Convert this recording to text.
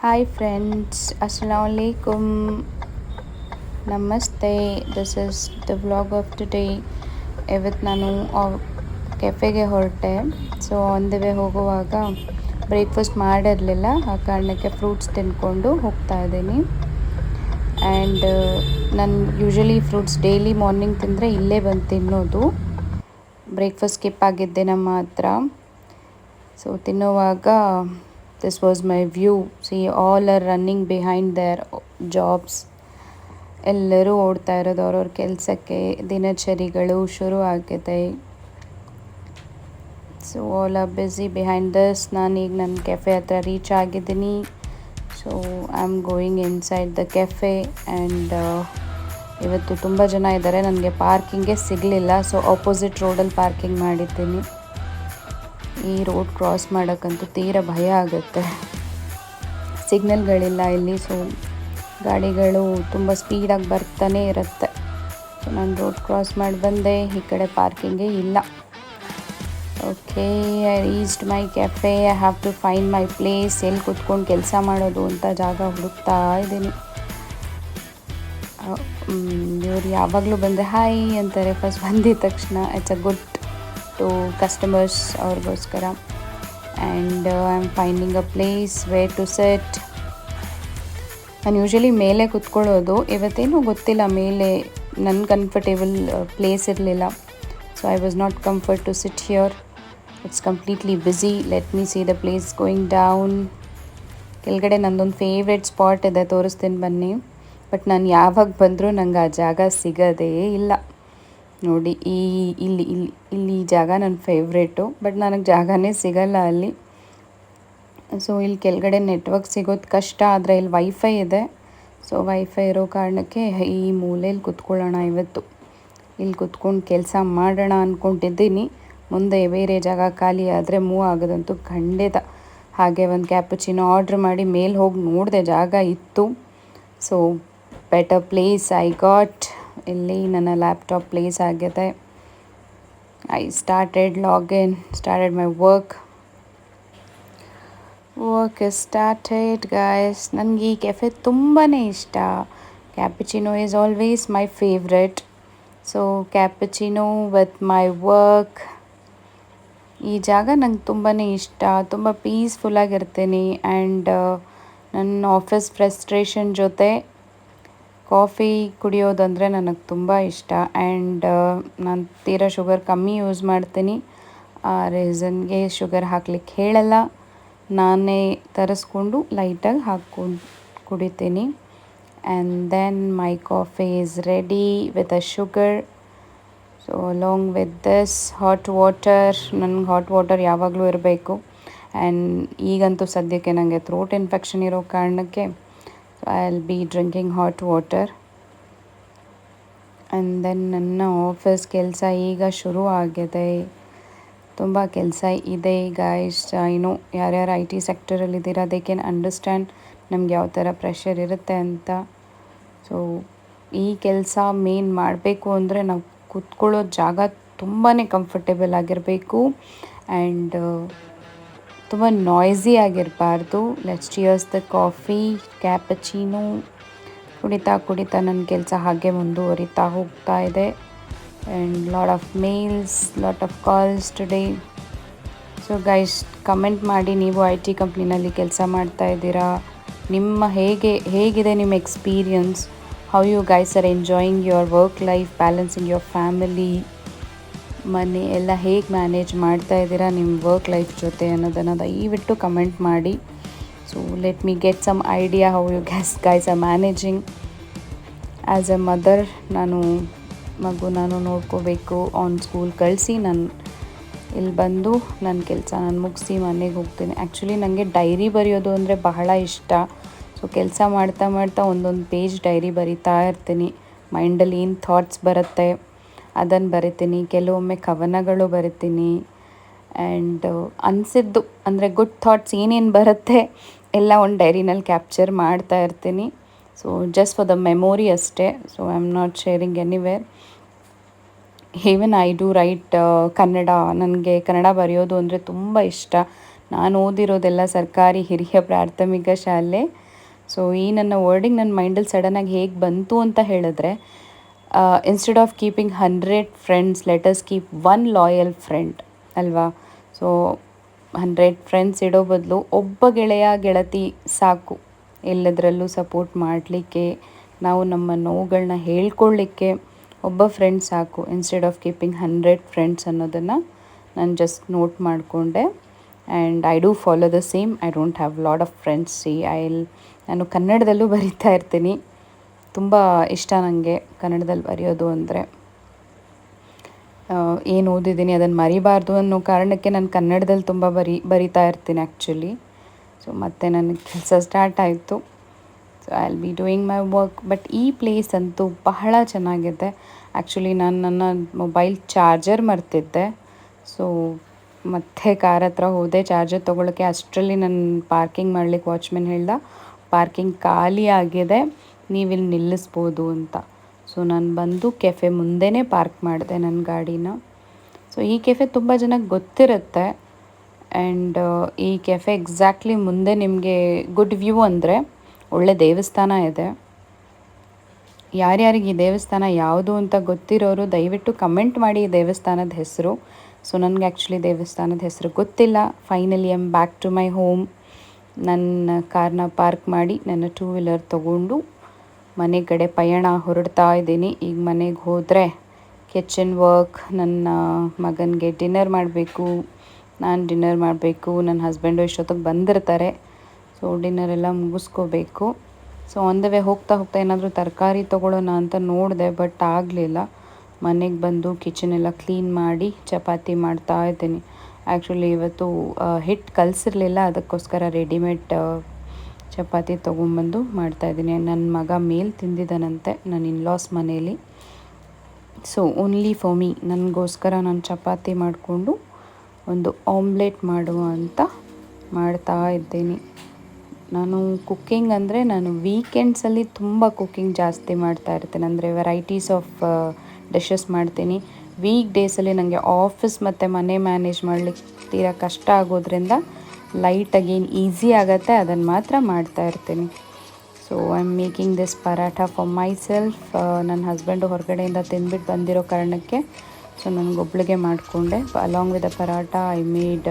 Hi friends, Assalamu alaikum. Namaste. This is the vlog of today. ಇವತ್ತು ನಾನು ಕೆಫೆಗೆ ಹೊರಟೆ. So on the way ಹೋಗುವಾಗ breakfast ಮಾಡಿರಲಿಲ್ಲ, ಆ ಕಾರಣಕ್ಕೆ ಫ್ರೂಟ್ಸ್ ತಿಂದ್ಕೊಂಡು ಹೋಗ್ತಾ ಇದ್ದೀನಿ. ಆ್ಯಂಡ್ ನಾನು ಯೂಶ್ವಲಿ ಫ್ರೂಟ್ಸ್ ಡೈಲಿ ಮಾರ್ನಿಂಗ್ ತಿಂದರೆ ಇಲ್ಲೇ ಬಂದು ತಿನ್ನೋದು. ಬ್ರೇಕ್ಫಾಸ್ಟ್ ಸ್ಕಿಪ್ ಆಗಿದ್ದೆ ನಮ್ಮ ಹತ್ರ. ಸೊ ತಿನ್ನುವಾಗ this was my view. See, all are running behind their jobs. ಎಲ್ಲರೂ ಓಡ್ತಾ ಇರೋದು ಅವ್ರವ್ರ ಕೆಲಸಕ್ಕೆ. ದಿನಚರಿಗಳು ಶುರು ಆಗಿದೆ. So all are busy behind this. ನಾನೀಗ ನನ್ನ ಕೆಫೆ ಹತ್ರ ರೀಚ್ ಆಗಿದ್ದೀನಿ. So I am going inside the cafe. And ಇವತ್ತು ತುಂಬ ಜನ ಇದ್ದಾರೆ, ನನಗೆ ಪಾರ್ಕಿಂಗೇ ಸಿಗಲಿಲ್ಲ. ಸೊ ಆಪೋಸಿಟ್ ರೋಡಲ್ಲಿ ಪಾರ್ಕಿಂಗ್ ಮಾಡಿದ್ದೀನಿ. ಈ ರೋಡ್ ಕ್ರಾಸ್ ಮಾಡೋಕ್ಕಂತೂ ತೀರ ಭಯ ಆಗುತ್ತೆ. ಸಿಗ್ನಲ್ಗಳಿಲ್ಲ ಇಲ್ಲಿ, ಸೊ ಗಾಡಿಗಳು ತುಂಬ ಸ್ಪೀಡಾಗಿ ಬರ್ತಾನೆ ಇರುತ್ತೆ. ಸೊ ನಾನು ರೋಡ್ ಕ್ರಾಸ್ ಮಾಡಿ ಬಂದೆ, ಈ ಕಡೆ ಪಾರ್ಕಿಂಗೇ ಇಲ್ಲ. Okay, I reached my cafe. I have to find my place. ಎಲ್ಲಿ ಕೂತ್ಕೊಂಡು ಕೆಲಸ ಮಾಡೋದು ಅಂತ ಜಾಗ ಹುಡುಕ್ತಾ ಇದ್ದೀನಿ. ಇವ್ರು ಯಾವಾಗಲೂ ಬಂದರೆ ಹಾಯ್ ಅಂತಾರೆ ಫಸ್ಟ್ ಬಂದಿದ್ದ ತಕ್ಷಣ. It's a good to customers ಅವ್ರಿಗೋಸ್ಕರ. And I am finding a place where to sit. ನಾನು ಯೂಶ್ವಲಿ ಮೇಲೆ ಕೂತ್ಕೊಳ್ಳೋದು. ಇವತ್ತೇನೂ ಗೊತ್ತಿಲ್ಲ, ಮೇಲೆ ನನ್ನ ಕಂಫರ್ಟೇಬಲ್ ಪ್ಲೇಸ್ ಇರಲಿಲ್ಲ. So I was not comfort to sit here. It's completely busy. Let me see the place going down. ಕೆಳಗಡೆ ನನ್ನದೊಂದು ಫೇವ್ರೆಟ್ ಸ್ಪಾಟ್ ಇದೆ, ತೋರಿಸ್ತೀನಿ ಬನ್ನಿ. ಬಟ್ ನಾನು ಯಾವಾಗ ಬಂದರೂ ನಂಗೆ ಆ ಜಾಗ ಸಿಗೋದೇ ಇಲ್ಲ. ನೋಡಿ, ಇಲ್ಲಿ ಜಾಗ ನನ್ನ ಫೇವ್ರೇಟು, ಬಟ್ ನನಗೆ ಜಾಗನೇ ಸಿಗಲ್ಲ ಅಲ್ಲಿ. ಸೊ ಇಲ್ಲಿ ಕೆಳಗಡೆ ನೆಟ್ವರ್ಕ್ ಸಿಗೋದು ಕಷ್ಟ, ಆದರೆ ಇಲ್ಲಿ ವೈಫೈ ಇದೆ. ಸೊ ವೈಫೈ ಇರೋ ಕಾರಣಕ್ಕೆ ಈ ಮೂಲೆಯಲ್ಲಿ ಕುತ್ಕೊಳ್ಳೋಣ ಇವತ್ತು. ಇಲ್ಲಿ ಕುತ್ಕೊಂಡು ಕೆಲಸ ಮಾಡೋಣ ಅಂದ್ಕೊಂಡಿದ್ದೀನಿ. ಮುಂದೆ ಬೇರೆ ಜಾಗ ಖಾಲಿ ಆದರೆ ಮೂವ್ ಆಗೋದಂತೂ ಖಂಡಿತ. ಹಾಗೆ ಒಂದು ಕ್ಯಾಪುಚಿನೋ ಆರ್ಡ್ರ್ ಮಾಡಿ ಮೇಲೆ ಹೋಗಿ ನೋಡಿದೆ, ಜಾಗ ಇತ್ತು. So better place I got. ಇಲ್ಲಿ ನನ್ನ ಲ್ಯಾಪ್ಟಾಪ್ ಪ್ಲೇಸ್ ಆಗಿದೆ. I started my work is started guys. ನನಗೆ ಈ ಕೆಫೆ ತುಂಬಾ ಇಷ್ಟ. Cappuccino is always my favourite. So cappuccino with my work. ಈ ಜಾಗ ನಂಗೆ ತುಂಬಾ ಇಷ್ಟ. ತುಂಬ ಪೀಸ್ಫುಲ್ಲಾಗಿರ್ತೀನಿ. ಆ್ಯಂಡ್ ನನ್ನ ಆಫೀಸ್ ಫ್ರಸ್ಟ್ರೇಷನ್ ಜೊತೆ ಕಾಫಿ ಕುಡಿಯೋದಂದರೆ ನನಗೆ ತುಂಬ ಇಷ್ಟ. ಆ್ಯಂಡ್ ನಾನು ತೀರಾ ಶುಗರ್ ಕಮ್ಮಿ ಯೂಸ್ ಮಾಡ್ತೀನಿ. ಆ ರೀಸನ್ಗೆ ಶುಗರ್ ಹಾಕ್ಲಿಕ್ಕೆ ಹೇಳಲ್ಲ, ನಾನೇ ತರಿಸ್ಕೊಂಡು ಲೈಟಾಗಿ ಹಾಕ್ಕೊಂಡು ಕುಡಿತೀನಿ. And then my coffee is ready with a sugar. So along with this hot water. ನನಗೆ ಹಾಟ್ ವಾಟರ್ ಯಾವಾಗಲೂ ಇರಬೇಕು. ಆ್ಯಂಡ್ ಈಗಂತೂ ಸದ್ಯಕ್ಕೆ ನನಗೆ ಥ್ರೋಟ್ ಇನ್ಫೆಕ್ಷನ್ ಇರೋ ಕಾರಣಕ್ಕೆ I'll be drinking hot water. And then ನನ್ನ ಆಫೀಸ್ ಕೆಲಸ ಈಗ ಶುರು ಆಗಿದೆ. ತುಂಬ ಕೆಲಸ ಇದೆ ಗೈಸ್. ಯಾರ್ಯಾರು IT ಸೆಕ್ಟರಲ್ಲಿದ್ದೀರಾ ದೇ ಕ್ಯಾನ್ ಅಂಡರ್ಸ್ಟ್ಯಾಂಡ್ ನಮ್ಗೆ ಯಾವ ಥರ ಪ್ರೆಷರ್ ಇರುತ್ತೆ ಅಂತ. ಸೊ ಈ ಕೆಲಸ ಮೇನ್ ಮಾಡಬೇಕು ಅಂದರೆ ನಾವು ಕೂತ್ಕೊಳ್ಳೋ ಜಾಗ ತುಂಬಾ ಕಂಫರ್ಟೇಬಲ್ ಆಗಿರಬೇಕು. ಆ್ಯಂಡ್ ತುಂಬ ನಾಯ್ಸಿ ಆಗಿರಬಾರ್ದು. Let's cheers the coffee, cappuccino. ಕುಡಿತಾ ನನ್ನ ಕೆಲಸ ಹಾಗೆ ಮುಂದುವರಿತಾ ಹೋಗ್ತಾ ಇದೆ. And lot of mails, lot of calls today. So guys, comment ಮಾಡಿ, ನೀವು IT ಕಂಪ್ನಿನಲ್ಲಿ ಕೆಲಸ ಮಾಡ್ತಾ ಇದ್ದೀರಾ? ಹೇಗಿದೆ ನಿಮ್ಮ experience? How you guys are enjoying your work life, balancing your family, ಮನೆ ಎಲ್ಲ ಹೇಗೆ ಮ್ಯಾನೇಜ್ ಮಾಡ್ತಾ ಇದ್ದೀರಾ ನಿಮ್ಮ ವರ್ಕ್ ಲೈಫ್ ಜೊತೆ ಅನ್ನೋದನ್ನು ದಯವಿಟ್ಟು ಕಮೆಂಟ್ ಮಾಡಿ. So let me get some idea how you guys are managing. As a mother, ನಾನು ನೋಡ್ಕೋಬೇಕು. ಆನ್ ಸ್ಕೂಲ್ ಕಳಿಸಿ ನಾನು ಇಲ್ಲಿ ಬಂದು ನನ್ನ ಕೆಲಸ ನಾನು ಮುಗಿಸಿ ಮನೆಗೆ ಹೋಗ್ತೀನಿ. ಆ್ಯಕ್ಚುಲಿ ನನಗೆ ಡೈರಿ ಬರೆಯೋದು ಅಂದರೆ ಬಹಳ ಇಷ್ಟ. ಸೊ ಕೆಲಸ ಮಾಡ್ತಾ ಒಂದೊಂದು ಪೇಜ್ ಡೈರಿ ಬರಿತಾ ಇರ್ತೀನಿ. ಮೈಂಡಲ್ಲಿ ಏನು ಥಾಟ್ಸ್ ಬರುತ್ತೆ ಅದನ್ನು ಬರಿತೀನಿ. ಕೆಲವೊಮ್ಮೆ ಕವನಗಳು ಬರಿತೀನಿ. ಆ್ಯಂಡ್ ಅನಿಸಿದ್ದು ಅಂದರೆ ಗುಡ್ ಥಾಟ್ಸ್ ಏನೇನು ಬರುತ್ತೆ ಎಲ್ಲ ಒಂದು ಡೈರಿನಲ್ಲಿ ಕ್ಯಾಪ್ಚರ್ ಮಾಡ್ತಾ ಇರ್ತೀನಿ. So just for the memory ಅಷ್ಟೇ. So I am not sharing anywhere. Even I do write Kannada. ನನಗೆ ಕನ್ನಡ ಬರೆಯೋದು ಅಂದರೆ ತುಂಬ ಇಷ್ಟ. ನಾನು ಓದಿರೋದೆಲ್ಲ ಸರ್ಕಾರಿ ಹಿರಿಯ ಪ್ರಾಥಮಿಕ ಶಾಲೆ. ಸೊ ಈ ನನ್ನ ವರ್ಡಿಂಗ್ ನನ್ನ ಮೈಂಡಲ್ಲಿ ಸಡನ್ನಾಗಿ ಹೇಗೆ ಬಂತು ಅಂತ ಹೇಳಿದ್ರೆ, instead of keeping 100 friends let us keep 1 loyal friend ಅಲ್ವಾ. ಸೊ 100 ಫ್ರೆಂಡ್ಸ್ ಇಡೋ ಬದಲು ಒಬ್ಬ ಗೆಳೆಯ ಗೆಳತಿ ಸಾಕು ಎಲ್ಲದರಲ್ಲೂ ಸಪೋರ್ಟ್ ಮಾಡಲಿಕ್ಕೆ, ನಾವು ನಮ್ಮ ನೋವುಗಳನ್ನ ಹೇಳ್ಕೊಳ್ಳಿಕ್ಕೆ ಒಬ್ಬ ಫ್ರೆಂಡ್ ಸಾಕು ಇನ್ಸ್ಟೆಡ್ ಆಫ್ ಕೀಪಿಂಗ್ 100 ಫ್ರೆಂಡ್ಸ್ ಅನ್ನೋದನ್ನು ನಾನು ಜಸ್ಟ್ ನೋಟ್ ಮಾಡಿಕೊಂಡೆ. And I do follow the same. I don't have lot of friends. ನಾನು ಕನ್ನಡದಲ್ಲೂ ಬರಿತಾ ಇರ್ತೀನಿ. ತುಂಬ ಇಷ್ಟ ನನಗೆ ಕನ್ನಡದಲ್ಲಿ ಬರೆಯೋದು ಅಂದರೆ. ಏನು ಓದಿದ್ದೀನಿ ಅದನ್ನು ಮರಿಬಾರ್ದು ಅನ್ನೋ ಕಾರಣಕ್ಕೆ ನಾನು ಕನ್ನಡದಲ್ಲಿ ತುಂಬ ಬರಿತಾ ಇರ್ತೀನಿ ಆ್ಯಕ್ಚುಲಿ. ಸೊ ಮತ್ತು ನನಗೆ ಕೆಲಸ ಸ್ಟಾರ್ಟ್ ಆಯಿತು. So I will be doing my work. But ಈ ಪ್ಲೇಸ್ ಅಂತೂ ಬಹಳ ಚೆನ್ನಾಗಿದೆ. ಆ್ಯಕ್ಚುಲಿ ನಾನು ನನ್ನ ಮೊಬೈಲ್ ಚಾರ್ಜರ್ ಮರ್ತಿದ್ದೆ. ಸೊ ಮತ್ತೆ ಕಾರ್ ಹತ್ರ ಹೋದೆ ಚಾರ್ಜರ್ ತೊಗೊಳಕ್ಕೆ. ಅಷ್ಟರಲ್ಲಿ ನನ್ನ ಪಾರ್ಕಿಂಗ್ ಮಾಡ್ಲಿಕ್ಕೆ ವಾಚ್ಮೆನ್ ಹೇಳ್ದ, ಪಾರ್ಕಿಂಗ್ ಖಾಲಿ ಆಗಿದೆ, ನೀವಿಲ್ಲಿ ನಿಲ್ಲಿಸ್ಬೋದು ಅಂತ. ಸೊ ನಾನು ಬಂದು ಕೆಫೆ ಮುಂದೆನೇ ಪಾರ್ಕ್ ಮಾಡಿದೆ ನನ್ನ ಗಾಡಿನ. ಸೊ ಈ ಕೆಫೆ ತುಂಬ ಜನಕ್ಕೆ ಗೊತ್ತಿರುತ್ತೆ. ಆ್ಯಂಡ್ ಈ ಕೆಫೆ ಎಕ್ಸಾಕ್ಟ್ಲಿ ಮುಂದೆ ನಿಮಗೆ ಗುಡ್ ವ್ಯೂ ಅಂದರೆ ಒಳ್ಳೆ ದೇವಸ್ಥಾನ ಇದೆ. ಯಾರ್ಯಾರಿಗೆ ಈ ದೇವಸ್ಥಾನ ಯಾವುದು ಅಂತ ಗೊತ್ತಿರೋರು ದಯವಿಟ್ಟು ಕಮೆಂಟ್ ಮಾಡಿ ಈ ದೇವಸ್ಥಾನದ ಹೆಸರು. ಸೊ ನನಗೆ ಆ್ಯಕ್ಚುಲಿ ದೇವಸ್ಥಾನದ ಹೆಸರು ಗೊತ್ತಿಲ್ಲ. Finally I am back to my home. ನನ್ನ ಕಾರ್ನ ಪಾರ್ಕ್ ಮಾಡಿ ನನ್ನ 2 ವೀಲರ್ ತೊಗೊಂಡು ಮನೆ ಕಡೆ ಪಯಣ ಹೊರಡ್ತಾ ಇದ್ದೀನಿ. ಈಗ ಮನೆಗೆ ಹೋದರೆ ಕಿಚನ್ ವರ್ಕ್, ನನ್ನ ಮಗನಿಗೆ ಡಿನ್ನರ್ ಮಾಡಬೇಕು, ನಾನು ಡಿನ್ನರ್ ಮಾಡಬೇಕು, ನನ್ನ ಹಸ್ಬೆಂಡು ಇಷ್ಟೊತ್ತಿಗೆ ಬಂದಿರ್ತಾರೆ. ಸೊ ಡಿನ್ನರೆಲ್ಲ ಮುಗಿಸ್ಕೋಬೇಕು. ಸೊ ಆನ್ ದ ವೇ ಹೋಗ್ತಾ ಏನಾದರೂ ತರಕಾರಿ ತೊಗೊಳ್ಳೋಣ ಅಂತ ನೋಡಿದೆ, ಬಟ್ ಆಗಲಿಲ್ಲ. ಮನೆಗೆ ಬಂದು ಕಿಚನ್ ಎಲ್ಲ ಕ್ಲೀನ್ ಮಾಡಿ ಚಪಾತಿ ಮಾಡ್ತಾ ಇದ್ದೀನಿ. ಆ್ಯಕ್ಚುಲಿ ಇವತ್ತು ಹಿಟ್ಟು ಕಲಸಿರಲಿಲ್ಲ, ಅದಕ್ಕೋಸ್ಕರ ರೆಡಿಮೇಡ್ ಚಪಾತಿ ತೊಗೊಂಬಂದು ಮಾಡ್ತಾಯಿದ್ದೀನಿ. ನನ್ನ ಮಗ ಮೇಲೆ ತಿಂದಿದ್ದಾನಂತೆ ನನ್ನ ಇನ್ಲಾಸ್ ಮನೇಲಿ. ಸೊ ಓನ್ಲಿ ಫಾರ್ ಮೀ, ನನಗೋಸ್ಕರ ನಾನು ಚಪಾತಿ ಮಾಡಿಕೊಂಡು ಒಂದು ಆಮ್ಲೆಟ್ ಮಾಡುವ ಅಂತ ಮಾಡ್ತಾ ಇದ್ದೀನಿ. ನಾನು ಕುಕ್ಕಿಂಗ್ ಅಂದರೆ ನಾನು ವೀಕೆಂಡ್ಸಲ್ಲಿ ತುಂಬ ಕುಕ್ಕಿಂಗ್ ಜಾಸ್ತಿ ಮಾಡ್ತಾ ಇರ್ತೀನಿ. ಅಂದರೆ ವೆರೈಟೀಸ್ ಆಫ್ ಡಿಶಸ್ ಮಾಡ್ತೀನಿ. ವೀಕ್ ಡೇಸಲ್ಲಿ ನನಗೆ ಆಫೀಸ್ ಮತ್ತು ಮನೆ ಮ್ಯಾನೇಜ್ ಮಾಡಲಿಕ್ಕೆ ತೀರಾ ಕಷ್ಟ ಆಗೋದ್ರಿಂದ ಲೈಟಾಗಿ ಏನು ಈಸಿ ಆಗುತ್ತೆ ಅದನ್ನು ಮಾತ್ರ ಮಾಡ್ತಾ ಇರ್ತೀನಿ. So I am making this paratha for my self. ನನ್ನ ಹಸ್ಬೆಂಡು ಹೊರಗಡೆಯಿಂದ ತಿಂದ್ಬಿಟ್ಟು ಬಂದಿರೋ ಕಾರಣಕ್ಕೆ ಸೊ ನನಗೊಬ್ಳಿಗೆ ಮಾಡಿಕೊಂಡೆ. Along with the paratha I made